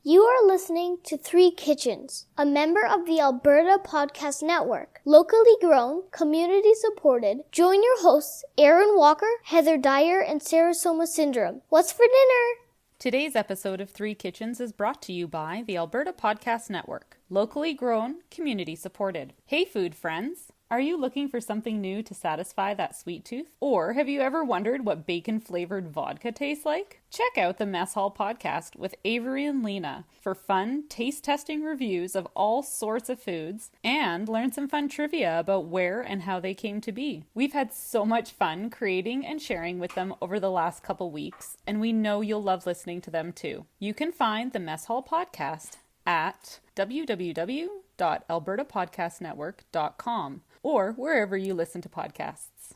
You are listening to Three Kitchens, a member of the Alberta Podcast Network. Locally grown, community supported. Join your hosts, Aaron Walker, Heather Dyer, and Sarah Soma Syndrome. What's for dinner? Today's episode of Three Kitchens is brought to you by the Alberta Podcast Network. Locally grown, community supported. Hey food friends! Are you looking for something new to satisfy that sweet tooth? Or have you ever wondered what bacon-flavored vodka tastes like? Check out the Mess Hall Podcast with Avery and Lena for fun, taste-testing reviews of all sorts of foods and learn some fun trivia about where and how they came to be. We've had so much fun creating and sharing with them over the last couple weeks, and we know you'll love listening to them too. You can find the Mess Hall Podcast at www.albertapodcastnetwork.com or wherever you listen to podcasts.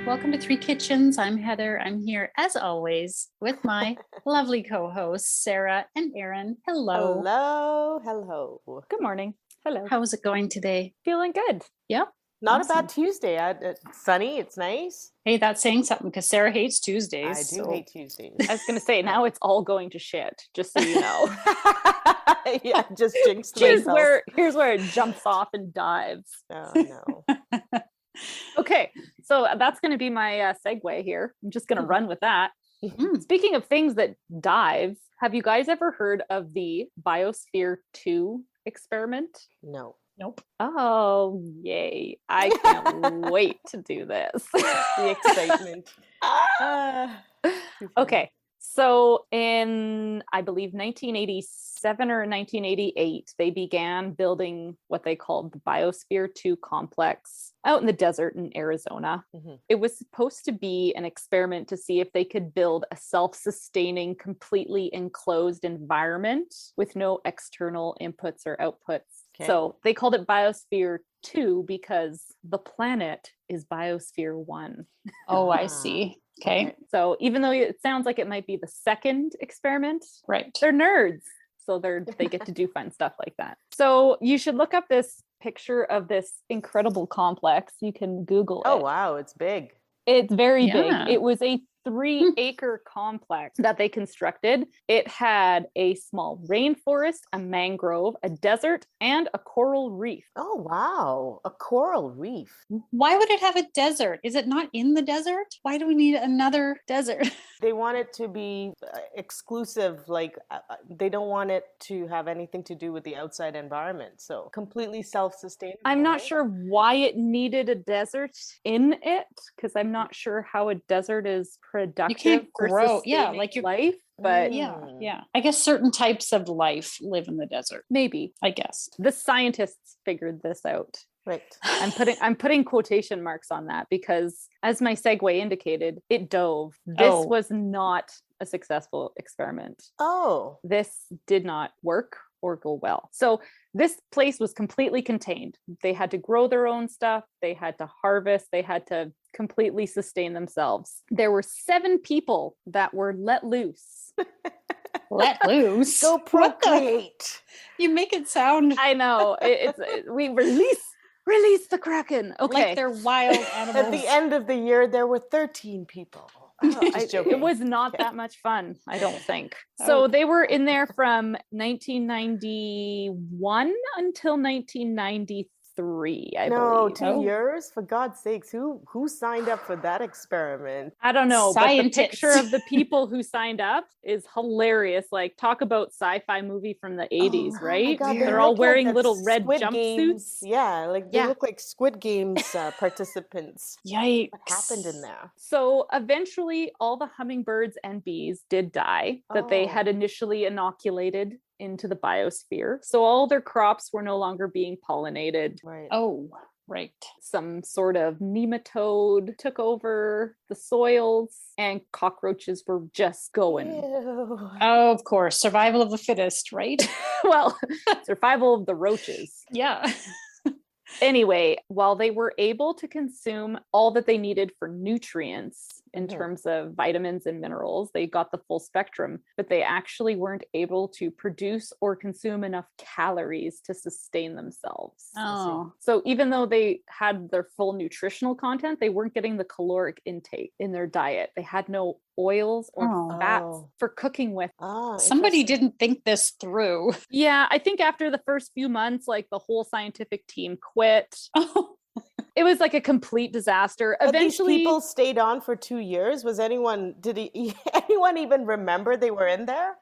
Welcome to Three Kitchens. I'm Heather. I'm here as always with my lovely co-hosts, Sarah and Aaron. Hello. Hello. Good morning. Hello. How's it going today? Feeling good. Yep. Not Awesome. a bad Tuesday. It's sunny. It's nice. Hey, that's saying something because Sarah hates Tuesdays. I do hate Tuesdays. I was going to say, now it's all going to shit, just so you know. Yeah, just jinxed myself. Here's where it jumps off and dives. Oh, no. Okay, so that's going to be my segue here. I'm just going to run with that. Speaking of things that dive, have you guys ever heard of the Biosphere 2 experiment? No. Nope. Oh, yay. I can't wait to do this. The excitement. Okay. So in, I believe, 1987 or 1988, they began building what they called the Biosphere 2 complex out in the desert in Arizona. Mm-hmm. It was supposed to be an experiment to see if they could build a self-sustaining, completely enclosed environment with no external inputs or outputs. Okay. So they called it Biosphere 2 because the planet is Biosphere 1. Oh, I see. Okay. So even though it sounds like it might be the second experiment, Right. they're nerds. So they get to do fun stuff like that. So you should look up this picture of this incredible complex. You can Google it. Oh, wow. It's big. It's very Yeah. big. It was a 3-acre complex that they constructed. It had a small rainforest, a mangrove, a desert, and a coral reef. Oh, wow. A coral reef. Why would it have a desert? Is it not in the desert? Why do we need another desert? They want it to be exclusive. Like, they don't want it to have anything to do with the outside environment. So completely self-sustainable. I'm not right? sure why it needed a desert in it, because I'm not sure how a desert is productive. You can't for grow. Yeah, sustaining like life, but Yeah. I guess certain types of life live in the desert, maybe I guess. the scientists figured this out. Right. I'm putting quotation marks on that because, as my segue indicated, it dove. This was not a successful experiment. Oh. This did not work or go well. So this place was completely contained. They had to grow their own stuff. They had to harvest. They had to completely sustain themselves. There were 7 people that were let loose. Let loose. Go What the- procreate. You make it sound I know. We release the Kraken. Okay. like they're wild animals. At the end of the year, there were 13 people. Oh, just joking. It was not that much fun, I don't think. So they were in there from 1991 until 1993. I No, believe. 2 years? For God's sakes, who signed up for that experiment? I don't know, but the Scientists. picture of the people who signed up is hilarious. Like, talk about sci-fi movie from the 80s, Oh my right? God, they They're look all like wearing that little red Squid jumpsuits. Games. Yeah, like they Yeah. look like Squid Games participants. Yikes. What happened in there? So eventually all the hummingbirds and bees did die that they Oh. had initially inoculated into the biosphere. So all their crops were no longer being pollinated. Right. Oh, right. Some sort of nematode took over the soils and cockroaches were just going. Ew. Oh, of course. Survival of the fittest, right? Well, survival of the roaches. Yeah. Anyway, while they were able to consume all that they needed for nutrients in Mhm. terms of vitamins and minerals, they got the full spectrum, but they actually weren't able to produce or consume enough calories to sustain themselves. Oh, So even though they had their full nutritional content, they weren't getting the caloric intake in their diet. They had no oils or Oh. fats Oh. for cooking with. Ah, somebody interesting. didn't think this through. Yeah, I think after the first few months, like the whole scientific team quit. Oh, It was like a complete disaster. But Eventually, these people stayed on for 2 years. Anyone even remember they were in there?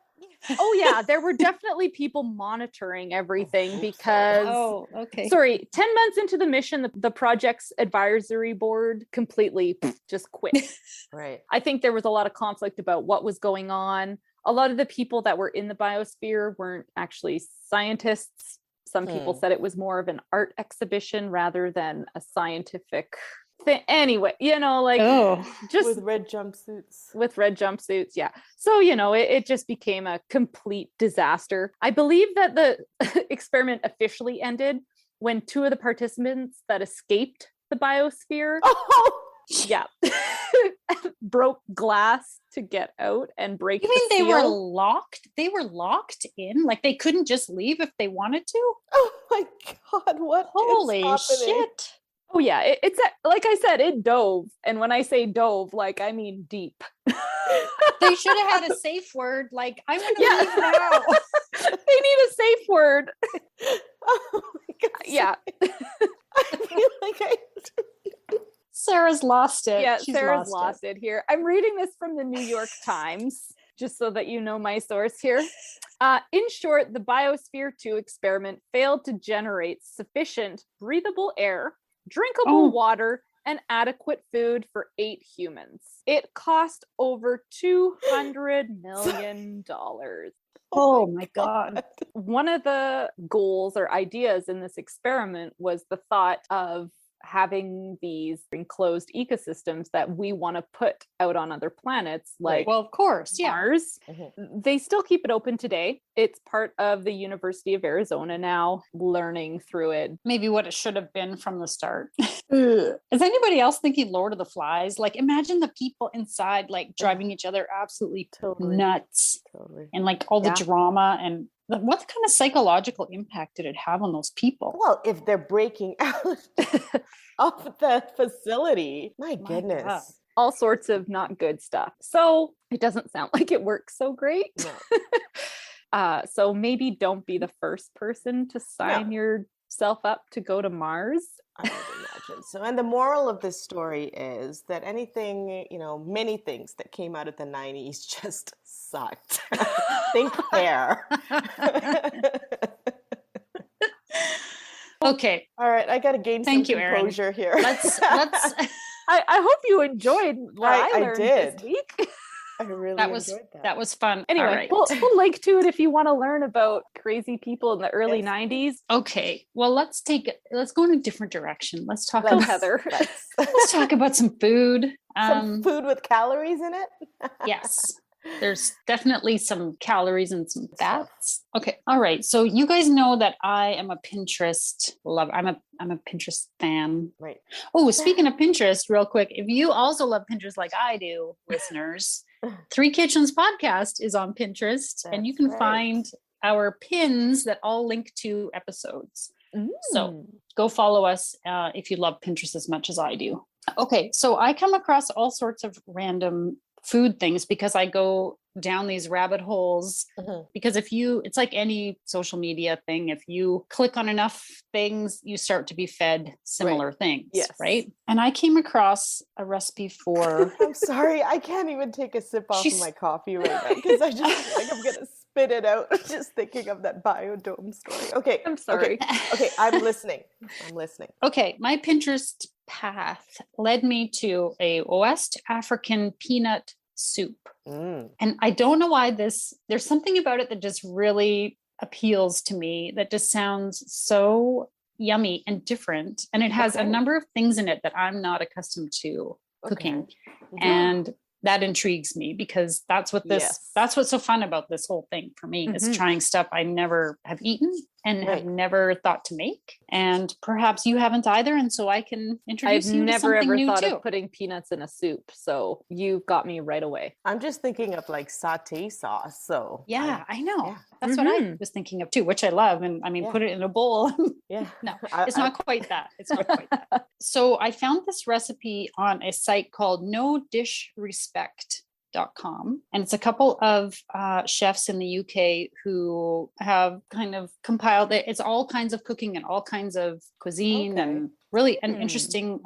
oh yeah, there were definitely people monitoring everything because okay. sorry, 10 months into the mission, the project's advisory board completely just quit. Right. I think there was a lot of conflict about what was going on. A lot of the people that were in the biosphere weren't actually scientists. Some people said it was more of an art exhibition rather than a scientific thing. Anyway, like just With red jumpsuits. with red jumpsuits. Yeah. So, it just became a complete disaster. I believe that the experiment officially ended when 2 of the participants that escaped the biosphere, Oh, yeah, broke glass to get out and break You mean the they were seal. locked? They were locked in? Like they couldn't just leave if they wanted to? oh my God, what is Holy happening? shit. Oh yeah, like I said, it dove. And when I say dove, like I mean deep. They should have had a safe word like, I want to Yeah. leave now. They need a safe word. Oh my God. Yeah. I feel like Sarah's lost it. Yeah, She's Sarah's lost it here. I'm reading this from the New York Times, just so that you know my source here. In short, the Biosphere 2 experiment failed to generate sufficient breathable air, drinkable water, and adequate food for 8 humans. It cost over $200 million. Oh my God. One of the goals or ideas in this experiment was the thought of having these enclosed ecosystems that we want to put out on other planets like Well, of course. Yeah. Mars. Mhm. They still keep it open today. It's part of the University of Arizona now, learning through it. Maybe what it should have been from the start. Is anybody else thinking Lord of the Flies? Like imagine the people inside like driving each other absolutely Totally. nuts. Totally. And like all the Yeah. drama and what kind of psychological impact did it have on those people? Well, if they're breaking out of the facility, my goodness. God. All sorts of not good stuff. So it doesn't sound like it works so great. No. So maybe don't be the first person to sign yourself up to go to Mars. I would imagine so. And the moral of this story is that anything, many things that came out of the 90s just sucked. Think hair. Okay, All right, I got to gain Thank some you, Erin. composure here. let's I hope you enjoyed what I I learned did. this week. I really that was enjoyed that. that was fun. Anyway, All right. we'll link to it if you want to learn about crazy people in the early Yes. 90s. Okay, well let's go in a different direction. Let's talk Go, about Heather. let's talk about some food. Some food with calories in it. Yes. There's definitely some calories and some fats. Okay. All right. So you guys know that I am a Pinterest lover. I'm a Pinterest fan. Right. Oh, speaking of Pinterest, real quick, if you also love Pinterest like I do, listeners, Three Kitchens podcast is on Pinterest, and you That's can right. find our pins that all link to episodes. So Mm. go follow us if you love Pinterest as much as I do. Okay, so I come across all sorts of random food things because I go down these rabbit holes. Mhm. Because it's like any social media thing, if you click on enough things, you start to be fed similar things, Yes. right? And I came across a recipe for I'm sorry, I can't even take a sip off of She's- my coffee right now because I just feel like I'm gonna spit it out just thinking of that biodome story. Okay, I'm sorry. Okay, I'm listening. Okay, my Pinterest path led me to a West African peanut soup. Mm. And I don't know why there's something about it that just really appeals to me, that just sounds so yummy and different. And it has a Okay. number of things in it that I'm not accustomed to cooking. Mhm. And that intrigues me because that's what's so fun about this whole thing for me is Mhm. trying stuff I never have eaten and have Right. never thought to make. And perhaps you haven't either. And so I can I've introduce you to never something ever new thought too. of putting peanuts in a soup, so you got me right away. I'm just thinking of like satay sauce. So Yeah, I know. yeah. That's what I Mhm. was thinking of too, which I love. And I mean, Yeah. put it in a bowl. Yeah. No, it's not quite that. It's not quite that. So I found this recipe on a site called NoDishRespect.com, and it's a couple of chefs in the UK who have kind of compiled it. It's all kinds of cooking and all kinds of cuisine, Okay. and really an Hmm. interesting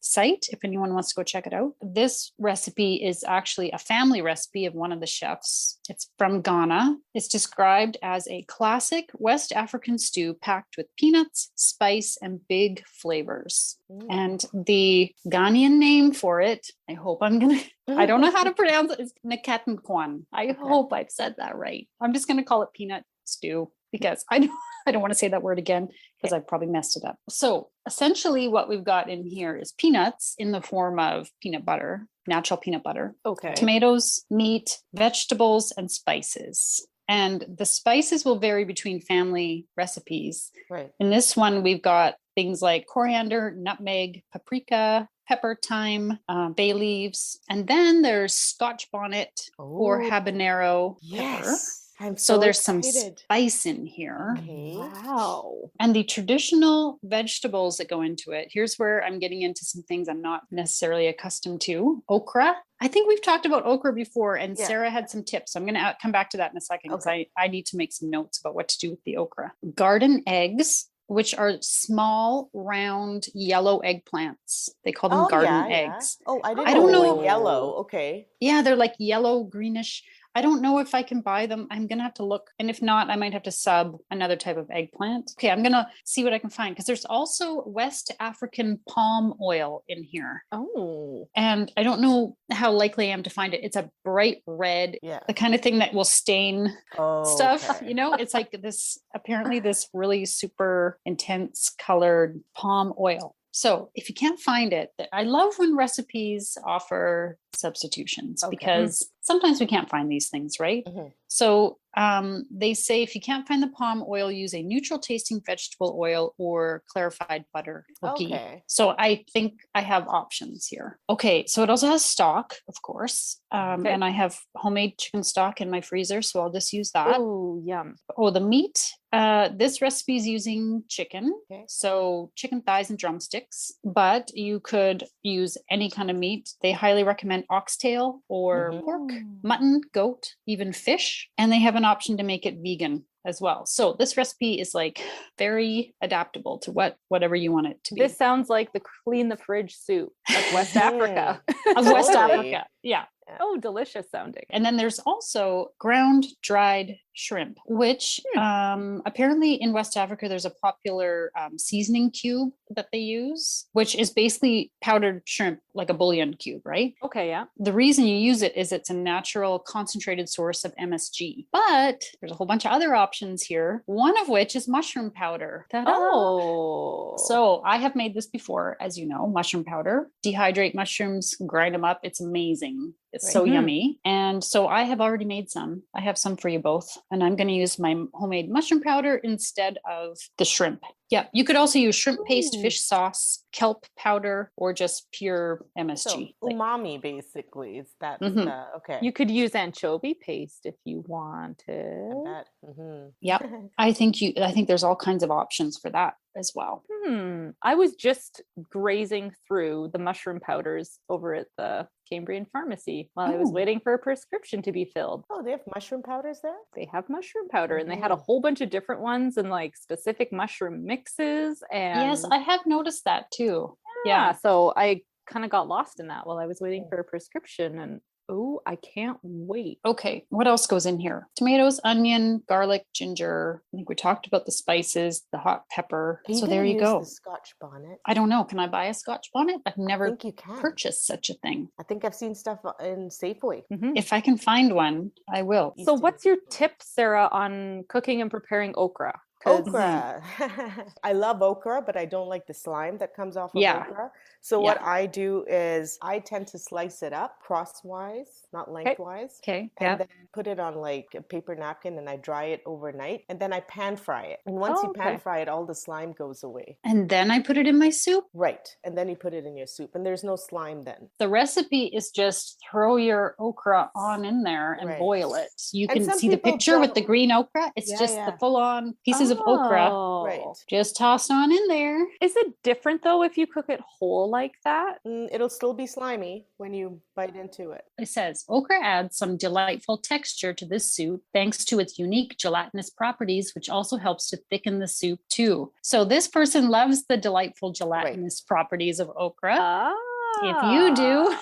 site if anyone wants to go check it out. This recipe is actually a family recipe of one of the chefs. It's from Ghana. It's described as a classic West African stew packed with peanuts, spice, and big flavors. Mm. And the Ghanaian name for it, I hope I'm going to, I don't know how to pronounce it, it's Nakatenkwan. I hope I've said that right. I'm just going to call it peanut stew because I don't want to say that word again because I probably messed it up. So essentially what we've got in here is peanuts in the form of peanut butter, natural peanut butter, Okay. tomatoes, meat, vegetables, and spices. And the spices will vary between family recipes. Right. In this one, we've got things like coriander, nutmeg, paprika, pepper, thyme, bay leaves, and then there's Scotch bonnet or Oh, habanero pepper. yes. I'm So there's some excited. spice in here. Okay. Wow. And the traditional vegetables that go into it, here's where I'm getting into some things I'm not necessarily accustomed to. Okra. I think we've talked about okra before, and Yeah. Sarah had some tips. I'm going to come back to that in a second because Okay. I need to make some notes about what to do with the okra. Garden eggs, which are small, round, yellow eggplants. They call them garden eggs. Oh, I didn't I don't know they know. were yellow. Okay. Yeah, they're like yellow, greenish. I don't know if I can buy them. I'm going to have to look. And if not, I might have to sub another type of eggplant. Okay, I'm going to see what I can find because there's also West African palm oil in here. Oh. And I don't know how likely I am to find it. It's a bright red, Yeah. the kind of thing that will stain Oh, stuff. okay. You know, it's like this, apparently, this really super intense colored palm oil. So if you can't find it, I love when recipes offer substitutions Okay. because sometimes we can't find these things, right? Mhm. So they say if you can't find the palm oil, use a neutral tasting vegetable oil or clarified butter or ghee. Okay. So I think I have options here. Okay, so it also has stock, of course. Okay. And I have homemade chicken stock in my freezer, so I'll just use that. Oh, yum. Oh, the meat. This recipe is using chicken. Okay. So chicken thighs and drumsticks, but you could use any kind of meat. They highly recommend oxtail or Mhm. pork, mutton, goat, even fish. And they have an option to make it vegan as well. So this recipe is like very adaptable to whatever you want it to be. This sounds like the clean the fridge soup of West Africa. Of West Totally. Africa. Yeah. Oh, delicious sounding. And then there's also ground dried shrimp, which apparently in West Africa, there's a popular seasoning cube that they use, which is basically powdered shrimp, like a bouillon cube, right? Okay, yeah. The reason you use it is it's a natural concentrated source of MSG. But there's a whole bunch of other options here, one of which is mushroom powder. Ta-da! Oh. So I have made this before, as you know, mushroom powder. Dehydrate mushrooms, grind them up. It's amazing. It's so Right. yummy. And so I have already made some. I have some for you both. And I'm going to use my homemade mushroom powder instead of the shrimp. Yeah. You could also use shrimp paste, Ooh. fish sauce, kelp powder, or just pure So MSG. Like- umami basically is that Mhm. okay. You could use anchovy paste if you I wanted. bet. Mhm. Yep. I think there's all kinds of options for that as well. I was just grazing through the mushroom powders over at the Cambrian pharmacy while I was Oh. waiting for a prescription to be filled. Oh, they have mushroom powders there? They have mushroom powder and they had a Mhm. whole bunch of different ones and like specific mushroom mixes. And Yes, I have noticed that too. yeah, Yeah. so I kind of got lost in that while I was waiting Mm. for a prescription. And oh, I can't wait. Okay, what else goes in here? Tomatoes, onion, garlic, ginger. I think we talked about the spices, the hot pepper. Are you So gonna there you use go. the Scotch bonnet? I don't know. Can I buy a Scotch bonnet? I've I never think you can. purchased such a thing. I think I've seen stuff in Safeway. Mhm. If I can find one, I will. So Used to what's be- your tip, Sarah, on cooking and preparing okra? Okra. I love okra, but I don't like the slime that comes off of okra. So what I do is I tend to slice it up crosswise, not lengthwise. Okay. And then put it on like a paper napkin and I dry it overnight. And then I pan fry it. And once you pan fry it, all the slime goes away. And then I put it in my soup? Right. And then you put it in your soup. And there's no slime then. The recipe is just throw your okra on in there and boil it. You can see the picture with the green okra. It's just the full-on pieces of okra. Right. Just tossed on in there. Is it different though if you cook it whole like that? It'll still be slimy when you bite into it. It says, okra adds some delightful texture to this soup thanks to its unique gelatinous properties, which also helps to thicken the soup too. So this person loves the delightful gelatinous properties of okra. If you do,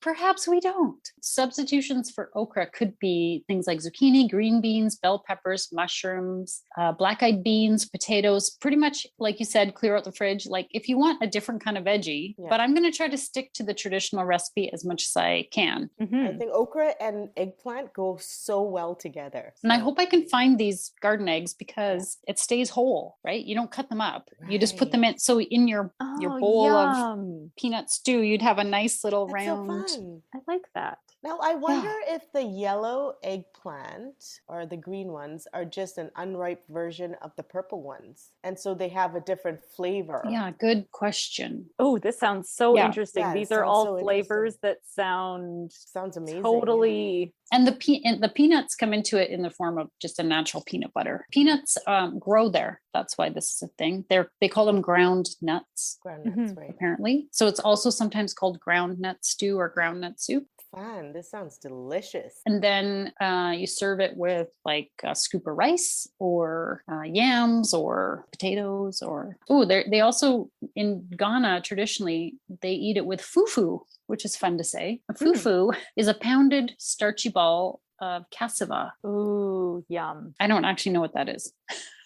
perhaps we don't. Substitutions for okra could be things like zucchini, green beans, bell peppers, mushrooms, black-eyed beans, potatoes, pretty much, like you said, clear out the fridge. Like if you want a different kind of veggie, but I'm going to try to stick to the traditional recipe as much as I can. I think okra and eggplant go so well together. And I hope I can find these garden eggs because it stays whole, right? You don't cut them up. You just put them in. So in your bowl of peanut stew, you'd have a nice little round. I like that. Now, I wonder if the yellow eggplant or the green ones are just an unripe version of the purple ones. And so they have a different flavor. Yeah, good question. Oh, this sounds so interesting. Yeah, These are all flavors that sounds amazing. Totally. And the peanuts come into it in the form of just a natural peanut butter. Peanuts grow there. That's why this is a thing. They call them ground nuts. Ground nuts, right. Apparently. So it's also sometimes called ground nut stew or ground nut soup. Fun. This sounds delicious. And then you serve it with like a scoop of rice or yams or potatoes or... Oh, they also, in Ghana, traditionally, they eat it with fufu, which is fun to say. A fufu is a pounded starchy ball of cassava. Ooh, yum. I don't actually know what that is.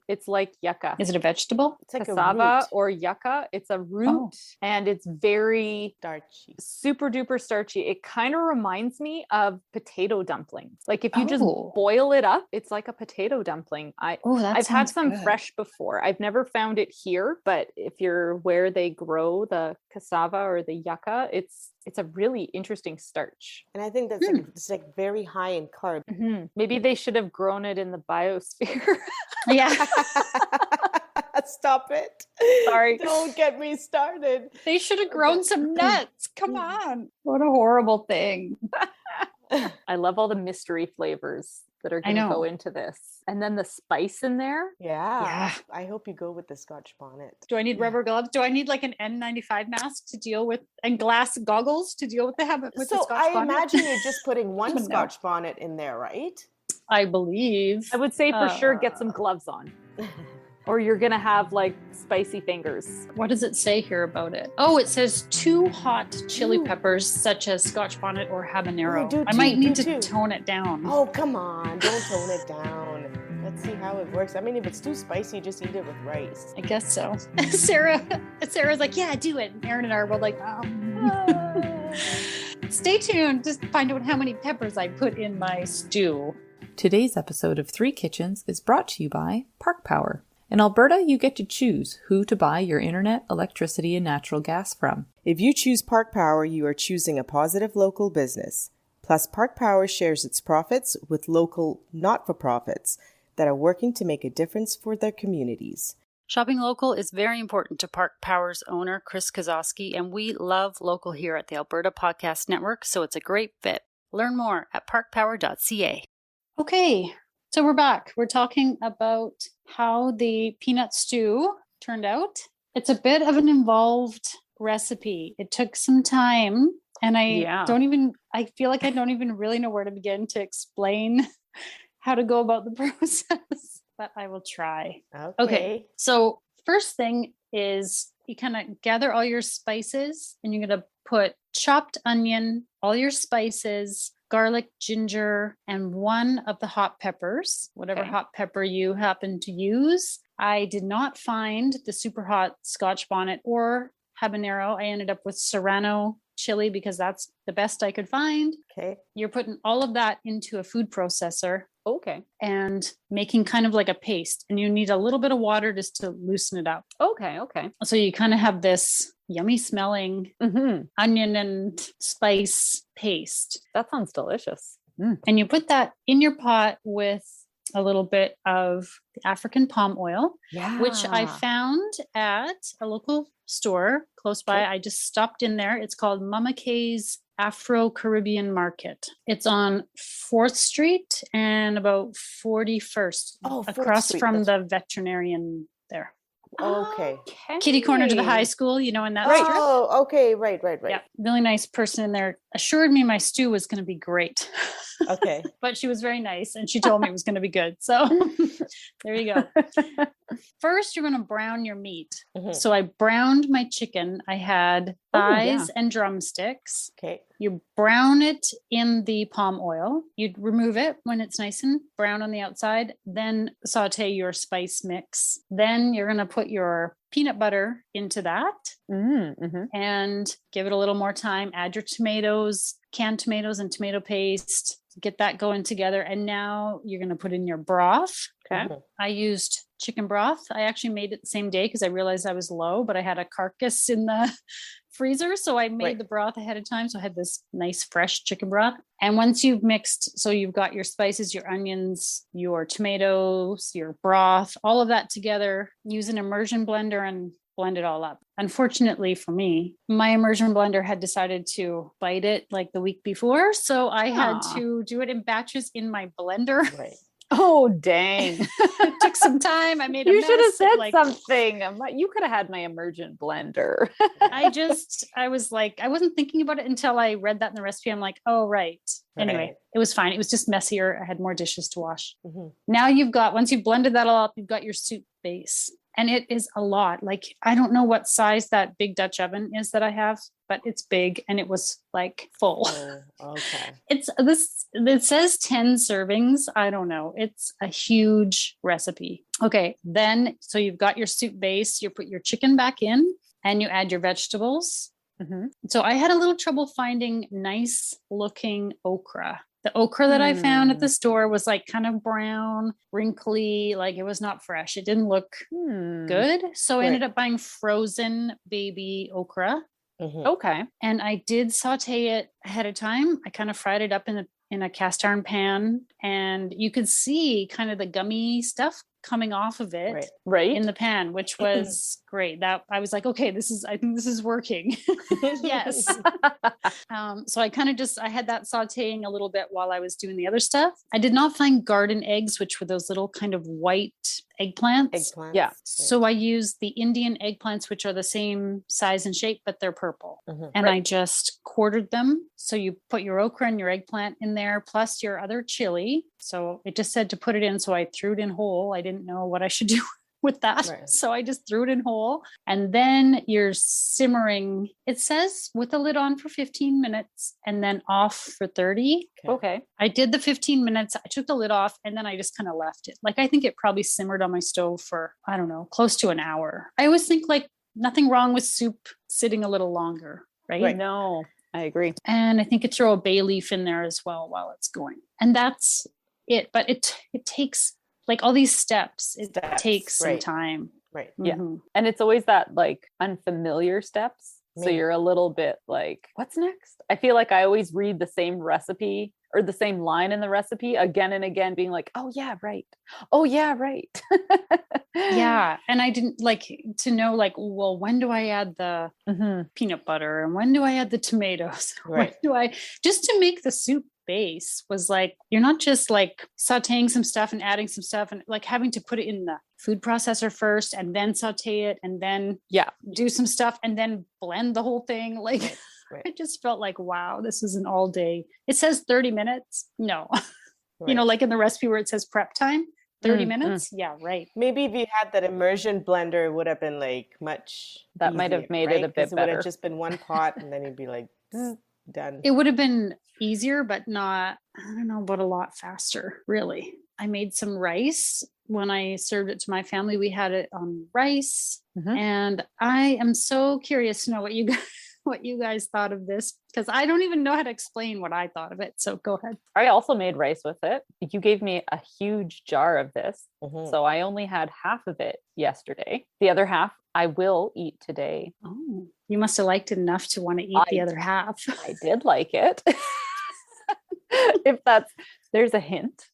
It's like yucca. Is it a vegetable? It's like cassava or yucca. It's a root and it's very starchy, super duper starchy. It kind of reminds me of potato dumplings. Like if you just boil it up, it's like a potato dumpling. I've had some fresh before. I've never found it here, but if you're where they grow the cassava or the yucca, it's a really interesting starch. And I think that's it's like very high in carb. Maybe they should have grown it in the biosphere. Yeah. Stop it. Sorry. Don't get me started. They should have grown some nuts. Come on. What a horrible thing. I love all the mystery flavors that are going to go into this. And then the spice in there. Yeah. I hope you go with the Scotch bonnet. Do I need rubber gloves? Do I need like an N95 mask to deal with and glass goggles to deal with the Scotch bonnet? So I imagine you're just putting one Scotch bonnet in there, right? I believe. I would say for sure get some gloves on. Or you're going to have like spicy fingers. What does it say here about it? Oh, it says 2 hot chili peppers, such as Scotch bonnet or habanero. I might need to tone it down. Oh, come on. Don't tone it down. Let's see how it works. I mean, if it's too spicy, just eat it with rice. I guess so. Sarah's like, yeah, do it. And Aaron and I are both like, Stay tuned. Just find out how many peppers I put in my stew. Today's episode of Three Kitchens is brought to you by Park Power. In Alberta, you get to choose who to buy your internet, electricity, and natural gas from. If you choose Park Power, you are choosing a positive local business. Plus, Park Power shares its profits with local not-for-profits that are working to make a difference for their communities. Shopping local is very important to Park Power's owner, Chris Kozowski, and we love local here at the Alberta Podcast Network, so it's a great fit. Learn more at parkpower.ca. Okay, so we're back. We're talking about how the peanut stew turned out. It's a bit of an involved recipe. It took some time, and I feel like I don't even really know where to begin to explain how to go about the process, but I will try. Okay. So first thing is you kind of gather all your spices, and you're going to put chopped onion, all your spices, garlic, ginger, and 1 of the hot peppers, whatever hot pepper you happen to use. I did not find the super hot Scotch bonnet or habanero. I ended up with Serrano chili because that's the best I could find. Okay. You're putting all of that into a food processor Okay. and making kind of like a paste. And you need a little bit of water just to loosen it up. Okay. Okay. So you kind of have this yummy smelling onion and spice paste. That sounds delicious. And you put that in your pot with a little bit of the African palm oil, which I found at a local store close by. I just stopped in there. It's called Mama Kay's Afro-Caribbean Market. It's on 4th Street and about 41st, across from the veterinarian there. Okay. Kitty corner to the high school, in that strip. Oh, okay. Right. Yeah, really nice person in there. Assured me my stew was going to be great. Okay. But she was very nice and she told me it was going to be good. So there you go. First, you're going to brown your meat. So I browned my chicken. I had thighs and drumsticks. Okay. You brown it in the palm oil. You'd remove it when it's nice and brown on the outside. Then saute your spice mix. Then you're going to put your peanut butter into that and give it a little more time. Add your tomatoes, canned tomatoes and tomato paste. Get that going together. And now you're going to put in your broth. Okay. I used chicken broth. I actually made it the same day because I realized I was low, but I had a carcass in the freezer. So I made the broth ahead of time. So I had this nice fresh chicken broth. And once you've mixed, so you've got your spices, your onions, your tomatoes, your broth, all of that together, use an immersion blender and blend it all up. Unfortunately for me, my immersion blender had decided to bite it like the week before. So I had to do it in batches in my blender. Right. Oh, dang. It took some time. I made a You mess. should have said something. You could have had my immersion blender. I was like, I wasn't thinking about it until I read that in the recipe. I'm like, oh, right. Anyway, it was fine. It was just messier. I had more dishes to wash. Now once you've blended that all up, you've got your soup base. And it is a lot. Like, I don't know what size that big Dutch oven is that I have, but it's big and it was like full. Oh, okay. It says 10 servings. I don't know. It's a huge recipe. Okay. Then, so you've got your soup base, you put your chicken back in and you add your vegetables. So I had a little trouble finding nice looking okra. The okra that I found at the store was like kind of brown, wrinkly, like it was not fresh. It didn't look good. So I ended up buying frozen baby okra. Okay. And I did saute it ahead of time. I kind of fried it up in a cast iron pan, and you could see kind of the gummy stuff coming off of it in the pan, which was great. That I was like, okay, I think this is working. Yes. So I I had that sauteing a little bit while I was doing the other stuff. I did not find garden eggs, which were those little kind of white eggplants. Yeah. So I used the Indian eggplants, which are the same size and shape, but they're purple. And I just quartered them. So you put your okra and your eggplant in there, plus your other chili. So it just said to put it in. So I threw it in whole. I didn't know what I should do with that. So I just threw it in whole. And then you're simmering, it says with the lid on for 15 minutes and then off for 30. Okay. I did the 15 minutes. I took the lid off and then I just kind of left it. Like, I think it probably simmered on my stove for, I don't know, close to an hour. I always think like nothing wrong with soup sitting a little longer, right? No, I agree. And I think you throw a bay leaf in there as well while it's going. And that's it. But it takes like all these steps. It takes some time. Right. Yeah. And it's always that like unfamiliar steps. So you're a little bit like, what's next? I feel like I always read the same recipe or the same line in the recipe again and again, being like, oh yeah, right. Oh yeah, right. Yeah. And I didn't like to know like, well, when do I add the peanut butter and when do I add the tomatoes? When do I, just to make the soup base was like, you're not just like sauteing some stuff and adding some stuff and like having to put it in the food processor first and then saute it and then do some stuff and then blend the whole thing. Like I just felt like, wow, this is an all day. It says 30 minutes. No, you know, like in the recipe where it says prep time, 30 minutes. Yeah. Right. Maybe if you had that immersion blender, it would have been like much. That might have made it a bit better. It would have just been one pot and then you'd be like, done. It would have been easier, but not, I don't know, but a lot faster, really. I made some rice. When I served it to my family, we had it on rice. And I am so curious to know what you guys what you guys thought of this, because I don't even know how to explain what I thought of it. So go ahead. I also made rice with it. You gave me a huge jar of this. So I only had half of it yesterday. The other half I will eat today. Oh, you must have liked it enough to want to eat the other half. I did like it. There's a hint.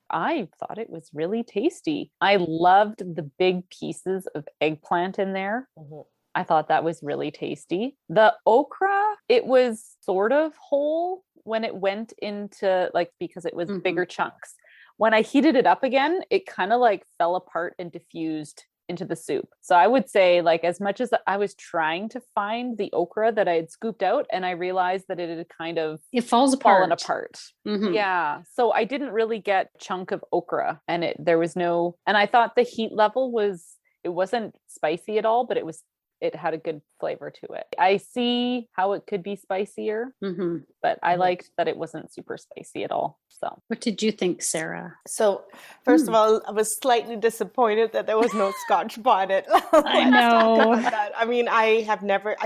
I thought it was really tasty. I loved the big pieces of eggplant in there. I thought that was really tasty. The okra, it was sort of whole when it went into because it was bigger chunks. When I heated it up again, it kind of fell apart and diffused into the soup. So I would say as much as I was trying to find the okra that I had scooped out, and I realized that it had kind of fallen apart. Yeah. So I didn't really get a chunk of okra, and I thought the heat level it wasn't spicy at all, but it had a good flavor to it. I see how it could be spicier, but I liked that it wasn't super spicy at all. So what did you think, Sarah? So first of all, I was slightly disappointed that there was no Scotch bonnet. I know. I mean, I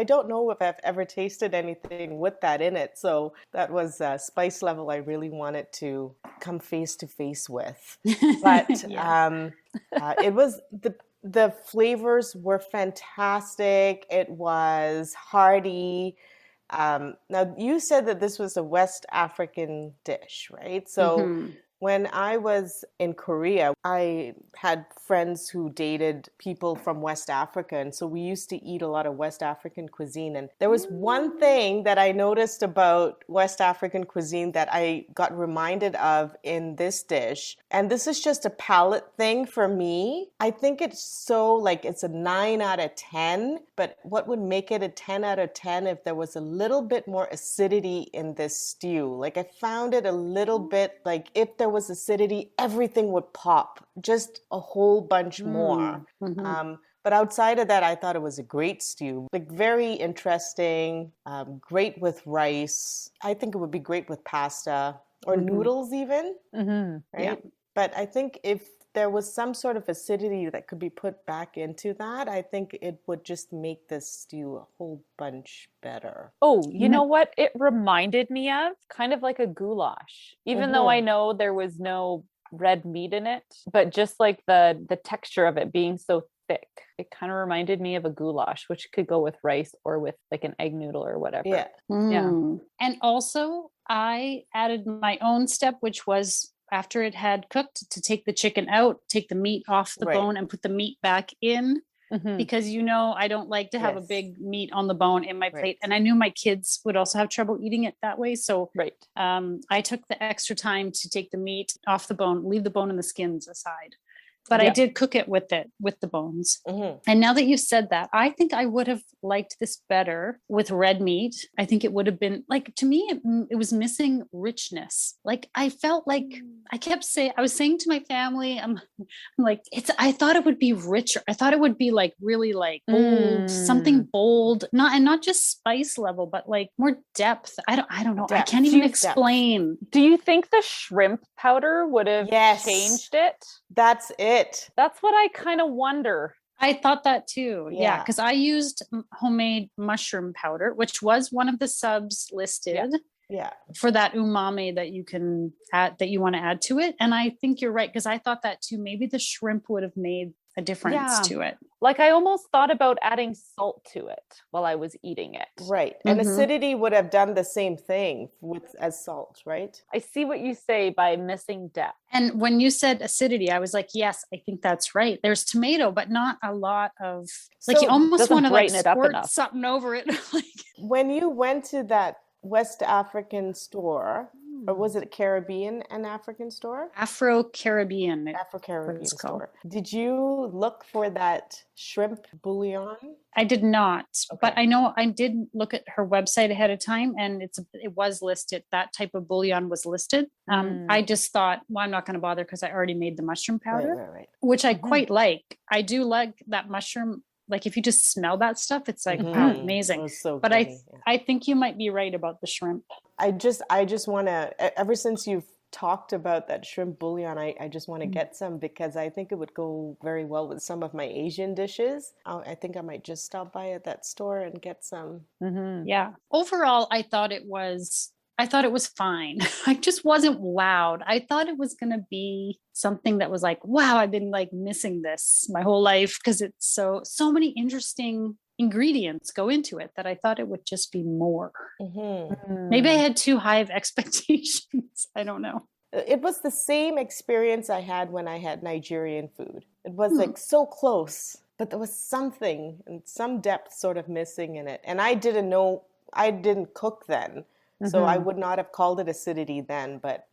don't know if I've ever tasted anything with that in it. So that was a spice level I really wanted to come face to face with. But it was the flavors were fantastic. It was hearty. Now, you said that this was a West African dish, right? So when I was in Korea, I had friends who dated people from West Africa. And so we used to eat a lot of West African cuisine. And there was one thing that I noticed about West African cuisine that I got reminded of in this dish. And this is just a palate thing for me. I think it's it's a 9 out of 10. But what would make it a 10 out of 10 if there was a little bit more acidity in this stew? I found it a little bit if there was acidity, everything would pop just a whole bunch more. But outside of that, I thought it was a great stew, very interesting, great with rice. I think it would be great with pasta or noodles even, right? Yeah. But I think if there was some sort of acidity that could be put back into that, I think it would just make this stew a whole bunch better. Oh, you know what? It reminded me of kind of like a goulash, even though I know there was no red meat in it, but just the texture of it being so thick, it kind of reminded me of a goulash, which could go with rice or with an egg noodle or whatever. Yeah. And also I added my own step, which was after it had cooked, to take the chicken out, take the meat off the bone and put the meat back in. Because I don't like to have a big meat on the bone in my plate. And I knew my kids would also have trouble eating it that way. So I took the extra time to take the meat off the bone, leave the bone and the skins aside. But I did cook it with the bones. And now that you've said that, I think I would have liked this better with red meat. I think it would have been to me, it was missing richness. I felt I was saying to my family, I'm I thought it would be richer. I thought it would be really bold, something bold, not just spice level, but more depth. I don't know. Depth. I can't even explain. Do you think the shrimp powder would have changed it? That's it. That's what I kind of wonder. I thought that too. Yeah. Because I used homemade mushroom powder, which was one of the subs listed for that umami that you can add, that you want to add to it. And I think you're right, because I thought that too. Maybe the shrimp would have made a difference to it. I almost thought about adding salt to it while I was eating it. Right. And acidity would have done the same thing as salt, right? I see what you say by missing depth. And when you said acidity, I was yes, I think that's right. There's tomato, but not a lot of, you almost want to squirt something over it. When you went to that West African store, or was it Caribbean and African store? Afro-Caribbean store. Did you look for that shrimp bouillon? I did not, but I know I did look at her website ahead of time, and it was listed. That type of bouillon was listed. I just thought, well, I'm not going to bother because I already made the mushroom powder, which I quite like. I do like that mushroom. If you just smell that stuff, it's amazing. So but I think you might be right about the shrimp. I just want to, ever since you've talked about that shrimp bouillon, I just want to get some because I think it would go very well with some of my Asian dishes. I think I might just stop by at that store and get some. Yeah. Overall, I thought it was fine. I just wasn't wowed. I thought it was going to be something that was like, wow, I've been like missing this my whole life because it's so many interesting ingredients go into it that I thought it would just be more. Maybe I had too high of expectations. I don't know. It was the same experience I had when I had Nigerian food. It was like so close, but there was something and some depth sort of missing in it. And I didn't cook then. So I would not have called it acidity then, but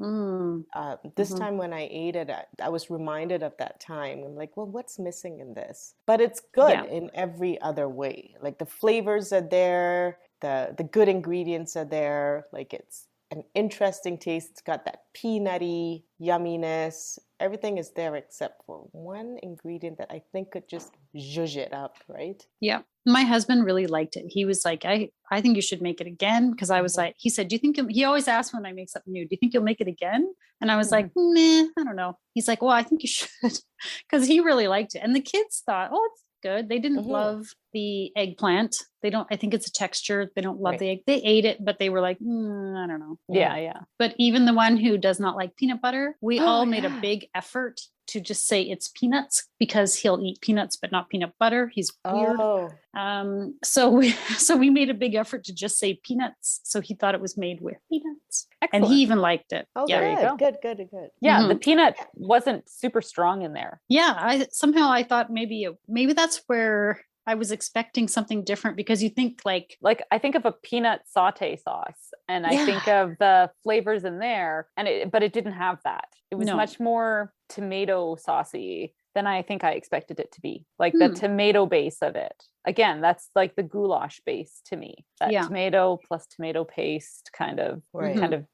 this time when I ate it, I was reminded of that time. I'm like, well, what's missing in this? But it's good in every other way. Like the flavors are there, the good ingredients are there. Like it's an interesting taste. It's got that peanutty yumminess. Everything is there except for one ingredient that I think could just zhuzh it up, right? Yeah. My husband really liked it. He was like, I think you should make it again. Because I was like, he said, do you think he always asks when I make something new, do you think you'll make it again? And I was like, nah, I don't know. He's like, well, I think you should. Because he really liked it. And the kids thought, oh, it's good. They didn't love the eggplant. I think it's a texture. They don't love the egg. They ate it, but they were like, I don't know. Yeah. But even the one who does not like peanut butter, we all made a big effort to just say it's peanuts because he'll eat peanuts, but not peanut butter. He's weird. So we made a big effort to just say peanuts. So he thought it was made with peanuts. Excellent. And he even liked it. Oh, Yeah. There you go. Good. Yeah, the peanut wasn't super strong in there. Yeah. I thought maybe that's where I was expecting something different because you think like I think of a peanut saute sauce and I think of the flavors in there but it didn't have that. It was much more tomato saucy than I think I expected it to be. Like the tomato base of it. Again, that's like the goulash base to me. That tomato plus tomato paste kind of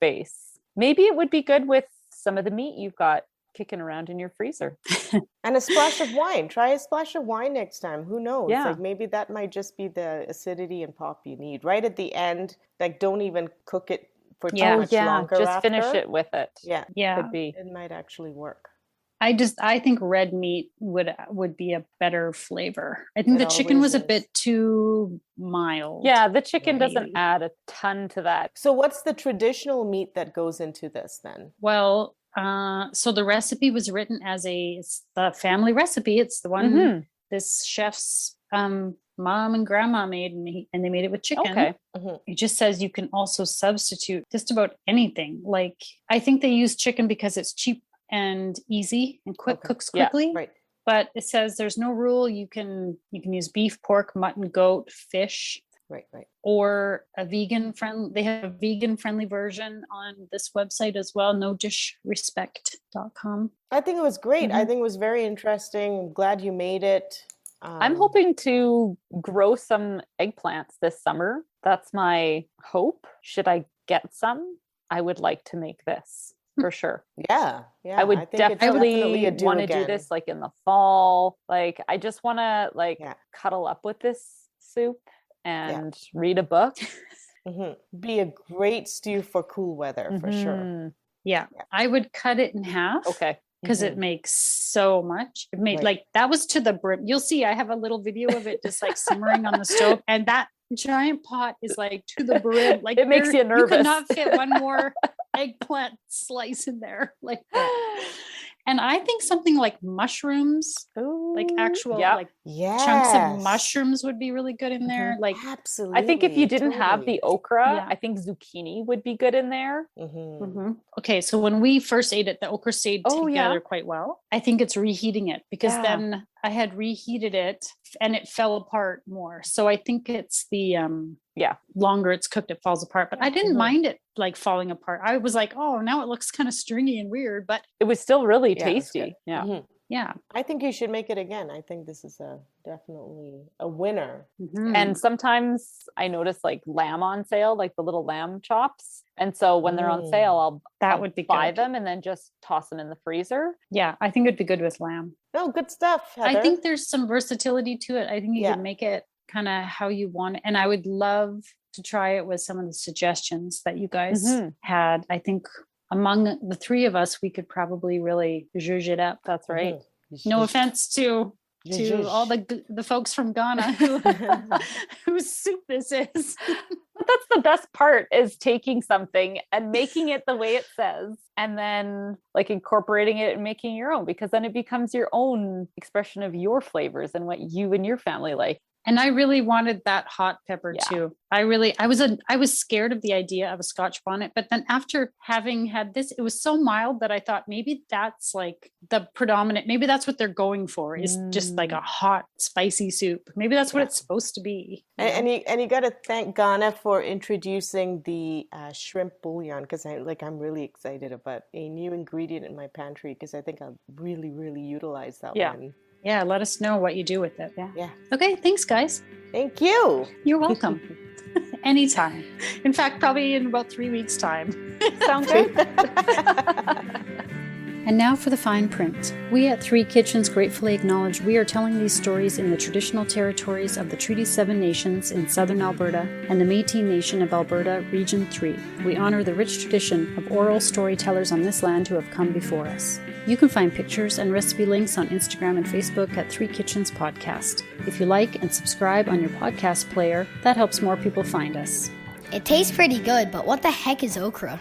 base. Maybe it would be good with some of the meat you've got kicking around in your freezer. And a splash of wine. Try a splash of wine next time. Who knows? Yeah. Like maybe that might just be the acidity and pop you need. Right at the end, like don't even cook it for too much longer just after. finish it with it. Yeah. Could be. It might actually work. I think red meat would be a better flavor. I think the chicken was a bit too mild. Yeah, the chicken doesn't add a ton to that. So what's the traditional meat that goes into this then? Well, so the recipe was written as it's the family recipe. It's the one this chef's mom and grandma made, and they made it with chicken. Okay. It just says you can also substitute just about anything. Like I think they use chicken because it's cheap and easy and cooks quickly. Yeah, right. But it says there's no rule. You can use beef, pork, mutton, goat, fish. Right. Or they have a vegan friendly version on this website as well, nodishrespect.com. I think it was great. I think it was very interesting. I'm glad you made it. I'm hoping to grow some eggplants this summer. That's my hope. Should I get some? I would like to make this for sure. Yeah. I would definitely want to do this like in the fall. Like I just want to cuddle up with this soup and read a book. Be a great stew for cool weather for sure. Yeah. I would cut it in half. Okay. Because it makes so much. It made like that was to the brim. You'll see I have a little video of it just like simmering on the stove. And that giant pot is like to the brim. Like it makes you nervous. You could not fit one more eggplant slice in there. Like and I think something like mushrooms, like actual like chunks of mushrooms would be really good in there. Like absolutely. I think if you didn't have the okra, I think zucchini would be good in there. Okay, so when we first ate it, the okra stayed together quite well. I think it's reheating it because then I had reheated it and it fell apart more. So I think it's the longer it's cooked, it falls apart. But I didn't mind it like falling apart. I was like, oh, now it looks kind of stringy and weird, but it was still really tasty. Yeah. Yeah. I think you should make it again. I think this is definitely a winner. And sometimes I notice like lamb on sale, like the little lamb chops. And so when they're on sale, I'll buy them and then just toss them in the freezer. Yeah, I think it'd be good with lamb. Oh, good stuff, Heather. I think there's some versatility to it. I think you can make it kind of how you want it. And I would love to try it with some of the suggestions that you guys had. I think among the three of us, we could probably really zhuzh it up. That's right. No offense to all the folks from Ghana whose soup this is. But that's the best part, is taking something and making it the way it says, and then like incorporating it and making your own, because then it becomes your own expression of your flavors and what you and your family like. And I really wanted that hot pepper too. I was scared of the idea of a Scotch bonnet, but then after having had this, it was so mild that I thought maybe that's like the predominant, maybe that's what they're going for, is just like a hot, spicy soup. Maybe that's what it's supposed to be. And you got to thank Ghana for introducing the shrimp bouillon, because I'm really excited about a new ingredient in my pantry, because I think I'll really, really utilize that one. Yeah, let us know what you do with it. Yeah. Okay, thanks, guys. Thank you. You're welcome. Anytime. In fact, probably in about 3 weeks' time. Sounds good. And now for the fine print. We at Three Kitchens gratefully acknowledge we are telling these stories in the traditional territories of the Treaty 7 nations in southern Alberta and the Métis Nation of Alberta, Region 3. We honor the rich tradition of oral storytellers on this land who have come before us. You can find pictures and recipe links on Instagram and Facebook at Three Kitchens Podcast. If you like and subscribe on your podcast player, that helps more people find us. It tastes pretty good, but what the heck is okra?